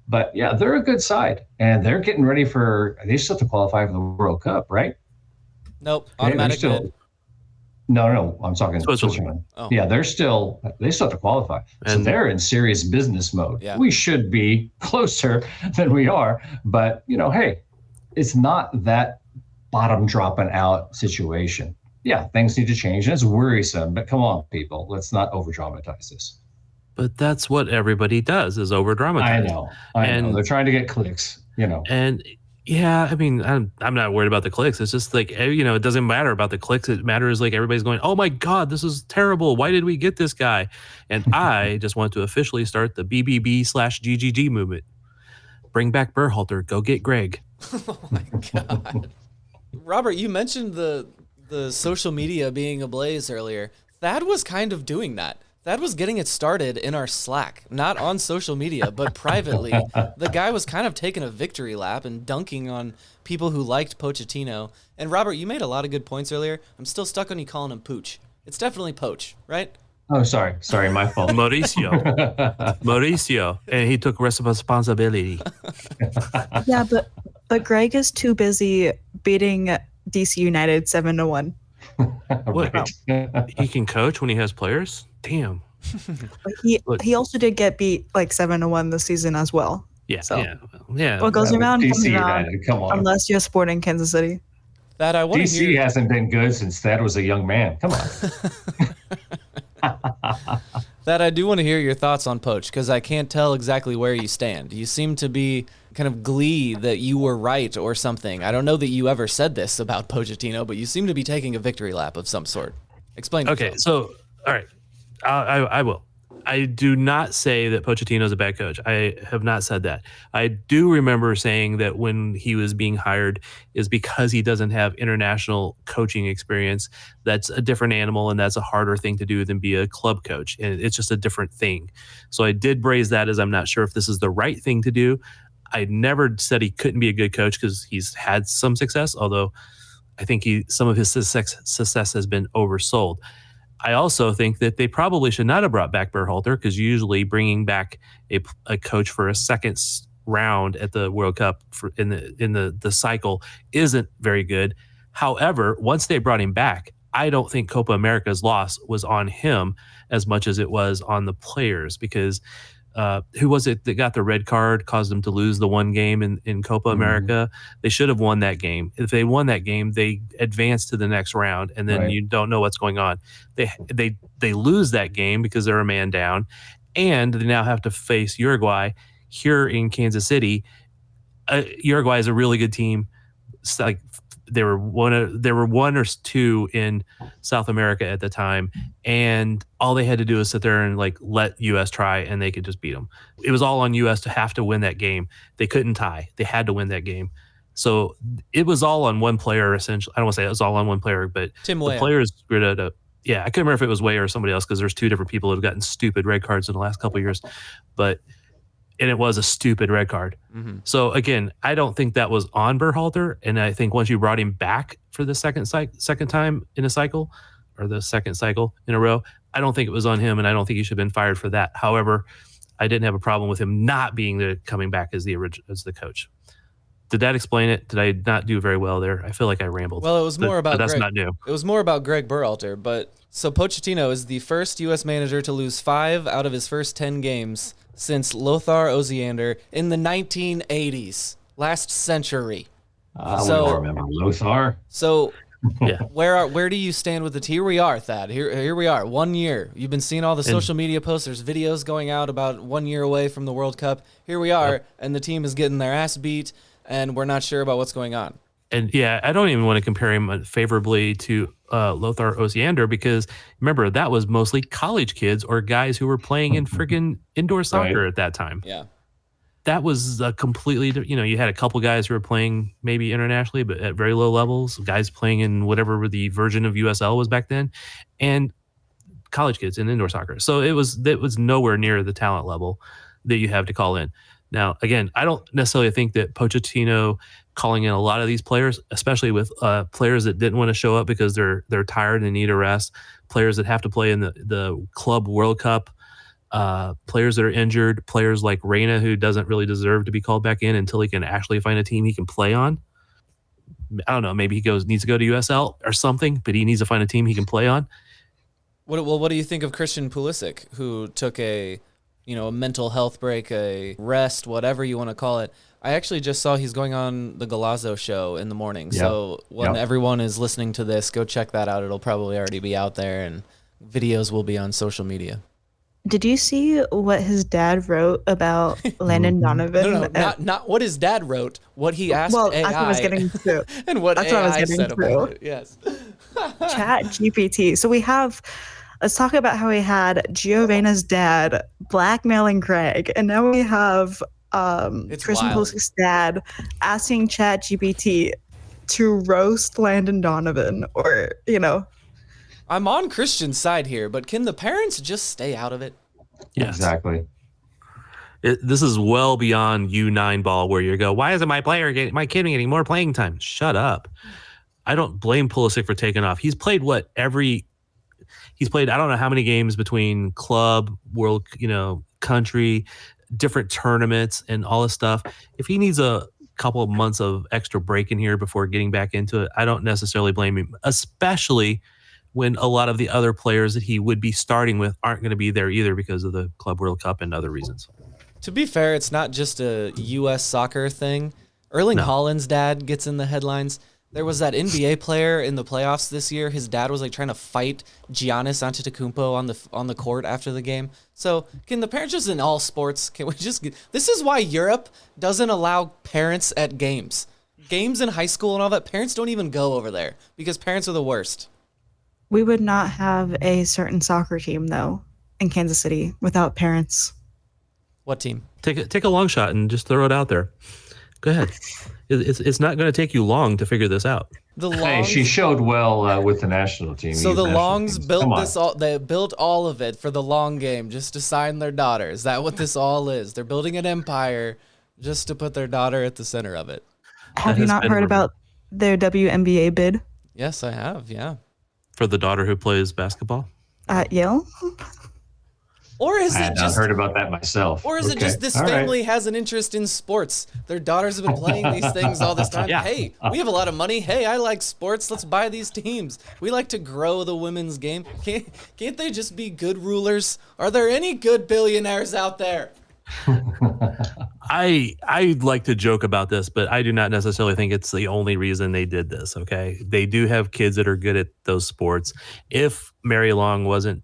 but yeah, they're a good side, and they're getting ready they still have to qualify for the World Cup, right? Nope, automatic bid. No, I'm talking Switzerland. Oh. Yeah, they still have to qualify. So they're in serious business mode. Yeah. We should be closer than we are, but hey, it's not that bottom dropping out situation. Yeah, things need to change, and it's worrisome, but come on, people, let's not over dramatize this. But that's what everybody does, is over dramatize. I know. They're trying to get clicks, And yeah, I mean, I'm not worried about the clicks. It's just like, it doesn't matter about the clicks. It matters like everybody's going, oh my God, this is terrible. Why did we get this guy? And I just want to officially start the BBB/GGG movement. Bring back Berhalter. Go get Greg. Oh my God. Robert, you mentioned the social media being ablaze earlier. Thad was kind of doing that. That was getting it started in our Slack, not on social media, but privately. The guy was kind of taking a victory lap and dunking on people who liked Pochettino. And Robert, you made a lot of good points earlier. I'm still stuck on you calling him Pooch. It's definitely Poach, right? Oh, sorry, my fault. Mauricio, and he took responsibility. Yeah, but Greg is too busy beating DC United 7-1. What? He can coach when he has players? Damn. But he also did get beat 7-1 this season as well. Yeah, so. yeah. What goes around DC comes around. United, come on. Unless you're Sporting Kansas City. That I want to DC hear. hasn't been good since Thad was a young man. Come on. That I do want to hear your thoughts on Poach, because I can't tell exactly where you stand. You seem to be kind of glee that you were right or something. I don't know that you ever said this about Pochettino, but you seem to be taking a victory lap of some sort. Explain yourself. Okay, so, all right. I will. I do not say that Pochettino is a bad coach. I have not said that. I do remember saying that when he was being hired is because he doesn't have international coaching experience. That's a different animal, and that's a harder thing to do than be a club coach. And it's just a different thing. So I did braze that as I'm not sure if this is the right thing to do. I never said he couldn't be a good coach because he's had some success, although I think some of his success has been oversold. I also think that they probably should not have brought back Berhalter, because usually bringing back a coach for a second round at the World Cup in the cycle isn't very good. However, once they brought him back, I don't think Copa America's loss was on him as much as it was on the players, because who was it that got the red card, caused them to lose the one game in Copa America? They should have won that game. If they won that game, they advanced to the next round, and then you don't know what's going on. They lose that game because they're a man down, and they now have to face Uruguay here in Kansas City. Uruguay is a really good team. It's like there were one or two in South America at the time, and all they had to do was sit there and let US try, and they could just beat them. It was all on US to have to win that game. They couldn't tie. They had to win that game. So it was all on one player, essentially. I don't want to say it was all on one player, but Tim the Weah. players screwed it up. Yeah, I couldn't remember if it was Way or somebody else, because there's two different people that have gotten stupid red cards in the last couple of years. And it was a stupid red card. Mm-hmm. So again, I don't think that was on Berhalter. And I think once you brought him back for the second time in a cycle, or the second cycle in a row, I don't think it was on him, and I don't think he should have been fired for that. However, I didn't have a problem with him not coming back as the coach. Did that explain it? Did I not do very well there? I feel like I rambled. Well, it was more about but that's Greg. not new. It was more about Greg Berhalter. But so Pochettino is the first U.S. manager to lose 5 out of his first 10 games since Lothar Osiander in the 1980s, last century. We all remember Lothar. So, yeah, where do you stand with the team? Here we are, Thad. Here we are. 1 year. You've been seeing all the social media posts. There's videos going out about 1 year away from the World Cup. Here we are, and the team is getting their ass beat, and we're not sure about what's going on. And yeah, I don't even want to compare him favorably to Lothar Osiander, because remember, that was mostly college kids or guys who were playing in friggin' indoor soccer at that time. Yeah. That was a completely, you had a couple guys who were playing maybe internationally, but at very low levels, guys playing in whatever the version of USL was back then, and college kids in indoor soccer. So it was nowhere near the talent level that you have to call in. Now, again, I don't necessarily think that Pochettino calling in a lot of these players, especially with players that didn't want to show up because they're tired and need a rest, players that have to play in the Club World Cup, players that are injured, players like Reyna, who doesn't really deserve to be called back in until he can actually find a team he can play on. I don't know, maybe he needs to go to USL or something, but he needs to find a team he can play on. What do you think of Christian Pulisic, who took a mental health break, a rest, whatever you want to call it? I actually just saw he's going on the Galazzo show in the morning. Yep. So when everyone is listening to this, go check that out. It'll probably already be out there, and videos will be on social media. Did you see what his dad wrote about Landon Donovan? No, not what his dad wrote. What he asked AI. That's what I was getting to. And what that's AI what I was said getting about it. Yes. Chat GPT. So let's talk about how we had Gio dad blackmailing Greg, and now we have Christian Pulisic's dad asking Chat GPT to roast Landon Donovan, or I'm on Christian's side here, but can the parents just stay out of it? Yes. Exactly. This is well beyond U9 ball, where you go, why isn't my kid getting more playing time? Shut up. I don't blame Pulisic for taking off. He's played I don't know how many games between club, world, country, different tournaments and all this stuff. If he needs a couple of months of extra break in here before getting back into it, I don't necessarily blame him, especially when a lot of the other players that he would be starting with aren't going to be there either because of the Club World Cup and other reasons. To be fair, it's not just a U.S. soccer thing. Erling Haaland's dad gets in the headlines. There was that NBA player in the playoffs this year. His dad was trying to fight Giannis Antetokounmpo on the court after the game. So can the parents just in all sports? Can we just? This is why Europe doesn't allow parents at games. Games in high school and all that. Parents don't even go over there because parents are the worst. We would not have a certain soccer team, though, in Kansas City without parents. What team? Take a long shot and just throw it out there. Go ahead. It's not going to take you long to figure this out. She showed well with the national team. So the Longs built this all. They built all of it for the long game, just to sign their daughter. Is that what this all is? They're building an empire just to put their daughter at the center of it. Have you not heard about their WNBA bid? Yes, I have. Yeah. For the daughter who plays basketball at Yale. Or is I it just heard about that myself? Or is it just this family has an interest in sports? Their daughters have been playing these things all this time. Yeah. Hey, we have a lot of money. Hey, I like sports. Let's buy these teams. We like to grow the women's game. Can't they just be good rulers? Are there any good billionaires out there? I like to joke about this, but I do not necessarily think it's the only reason they did this. Okay, they do have kids that are good at those sports. If Mary Long wasn't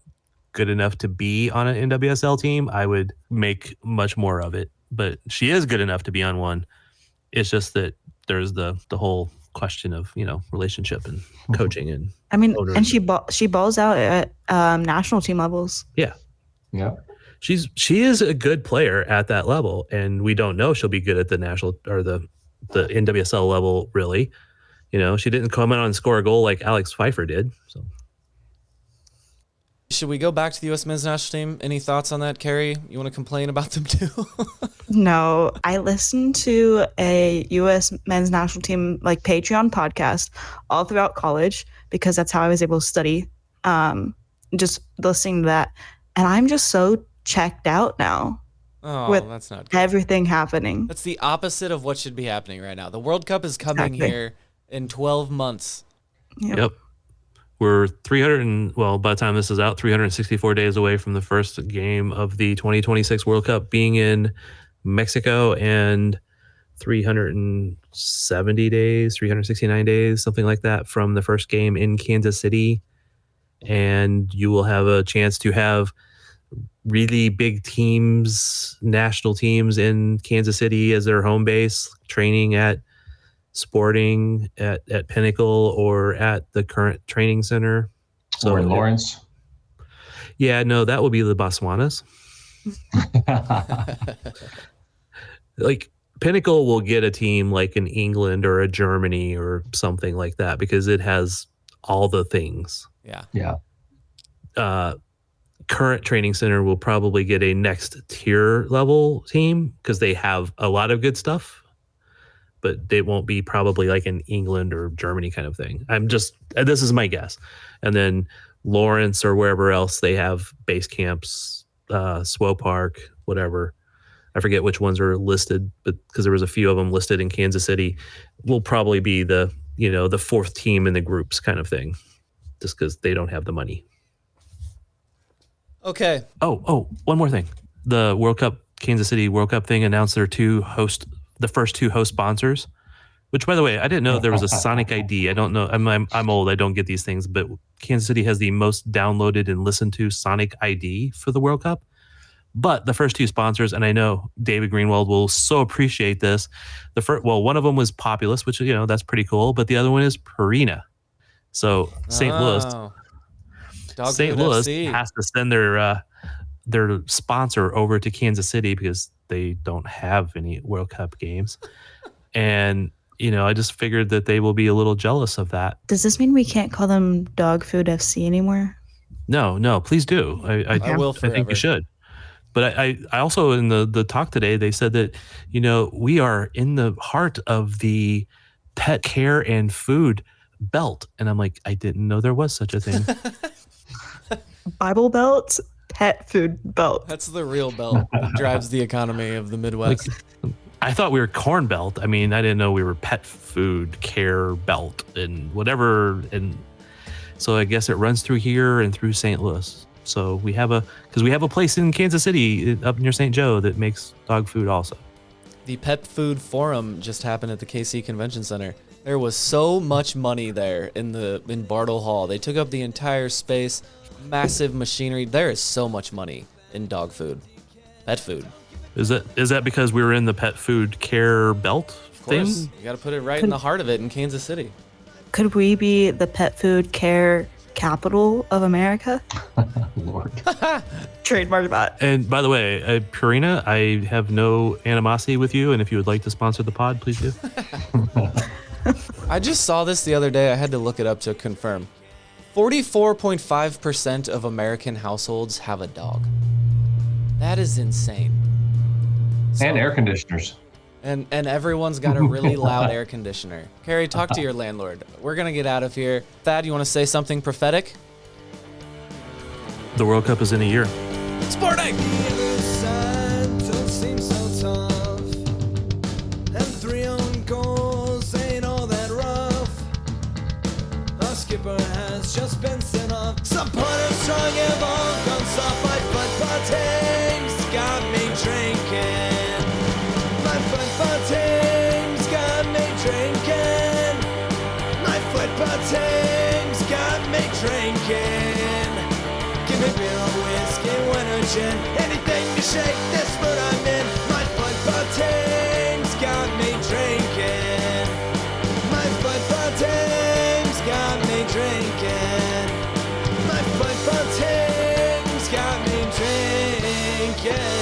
good enough to be on an NWSL team, I would make much more of it. But she is good enough to be on one. It's just that there's the whole question of relationship and coaching and and she balls out at national team levels. Yeah. She is a good player at that level, and we don't know she'll be good at the national or the NWSL level. Really, she didn't come out and score a goal like Alex Pfeiffer did. So. Should we go back to the U.S. men's national team? Any thoughts on that, Carrie? You want to complain about them too? No, I listened to a U.S. men's national team Patreon podcast all throughout college because that's how I was able to study. Just listening to that, and I'm just so checked out now. Oh, with that's not good. everything happening. That's the opposite of what should be happening right now. The World Cup is coming here in 12 months. Yep. We're by the time this is out, 364 days away from the first game of the 2026 World Cup being in Mexico, and 369 days, something like that, from the first game in Kansas City. And you will have a chance to have really big teams, national teams in Kansas City as their home base, training at Sporting, at Pinnacle, or at the current training center. Or in Lawrence. Yeah, no, that will be the Botswanas. Like Pinnacle will get a team like in England or a Germany or something like that because it has all the things. Yeah. Current training center will probably get a next tier level team because they have a lot of good stuff, but they won't be probably like in England or Germany kind of thing. This is my guess. And then Lawrence or wherever else they have base camps, Swope Park, whatever. I forget which ones are listed, but because there was a few of them listed in Kansas City, will probably be the fourth team in the groups kind of thing, just because they don't have the money. Okay. Oh, one more thing. The World Cup, Kansas City World Cup thing announced the first two host sponsors, which, by the way, I didn't know there was a Sonic ID. I don't know. I'm old. I don't get these things, but Kansas City has the most downloaded and listened to Sonic ID for the World Cup. But the first two sponsors, and I know David Greenwald will so appreciate this. One of them was Populous, which, that's pretty cool. But the other one is Purina. So St. Louis has to send their sponsor over to Kansas City because they don't have any World Cup games. And, I just figured that they will be a little jealous of that. Does this mean we can't call them Dog Food FC anymore? No, please do. I will I think forever. you should. But I also, in the talk today, they said that, we are in the heart of the pet care and food belt. And I'm like, I didn't know there was such a thing. Bible Belt, pet food belt. That's the real belt that drives the economy of the Midwest. I thought we were corn belt. I mean, I didn't know we were pet food care belt and whatever. And so I guess it runs through here and through St. Louis. So we have a place in Kansas City up near St. Joe that makes dog food also. The Pet Food Forum just happened at the KC Convention Center. There was so much money there in Bartle Hall. They took up the entire space, massive machinery. There is so much money in dog food, pet food. Is that because we were in the pet food care belt thing? You got to put it right in the heart of it in Kansas City. Could we be the pet food care capital of America? Lord. Trademark that. And by the way, Purina, I have no animosity with you, and if you would like to sponsor the pod, please do. I just saw this the other day. I had to look it up to confirm. 44.5% of American households have a dog. That is insane. And air conditioners. And everyone's got a really loud air conditioner. Carrie, talk to your landlord. We're going to get out of here. Thad, you want to say something prophetic? The World Cup is in a year. Sporting! Don't seem so tough. And 3 own goals ain't all that rough. Our skipper has just been sent off. Supporters strong have all gone soft. My football team's got me drinking. My football team's got me drinking. My football team's got me drinking. Give me beer or whiskey, wine or gin, anything to shake this mood I'm in. My football team's got me drinking. My football team's got me drinking. My football team's got me drinking.